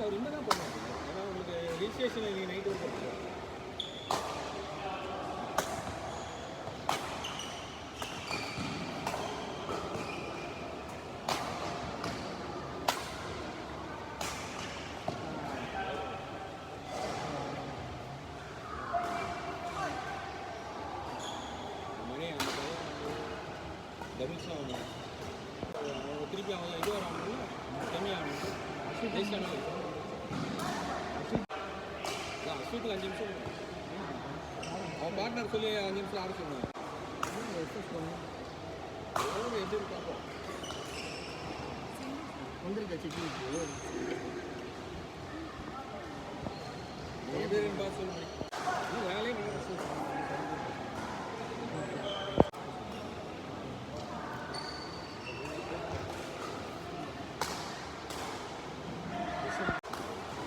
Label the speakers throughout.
Speaker 1: அவர் இன்னும் தான் பண்ணுவாங்க. ஏன்னா உங்களுக்கு ரிஜிஸ்ட்ரேஷன் நீங்கள் நைட்டு ஒரு போட்டுருவோம். டபுள்ஸ்லாம் வாங்க அவங்க திருப்பி அவங்க இது வராங்கல்ல கம்மியாகணும் அஸ்வீட்டுக்கு 5 நிமிஷம் அவன் பார்ட்னர் சொல்லி 5 நிமிஷம் ஆட சொன்னாங்க. எது பார்ப்போம் வந்துருக்கா செக்கிங்க்கு பேருன்னு பார்த்து சொல்லுங்க. வேலையே நல்லா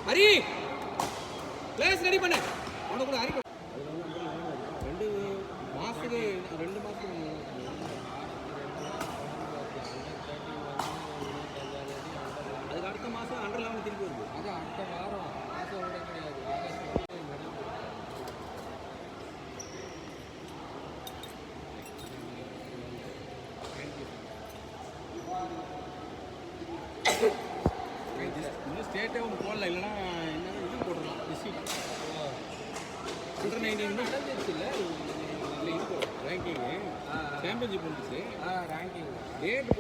Speaker 1: ஹரி கிளாஸ் ரெடி பண்ண அவனை கூட ஹரி 2 மாதத்துக்கு அதுக்கு அடுத்த மாதம் அண்டர் 11 திருப்பி வருது. அது அடுத்த வாரம் மாதம் விட கிடையாது. இன்னும் ஸ்டேட்டே ஒன்று போடல. இல்லைன்னா என்ன இது போட்டுடலாம் டிஸ்ட்ரிக் அண்டர் 19 நடந்துச்சு இல்லை இது போடும் ரேங்கிங்கு சாம்பியன்ஷிப் வந்துச்சு ரேங்கிங் டேட்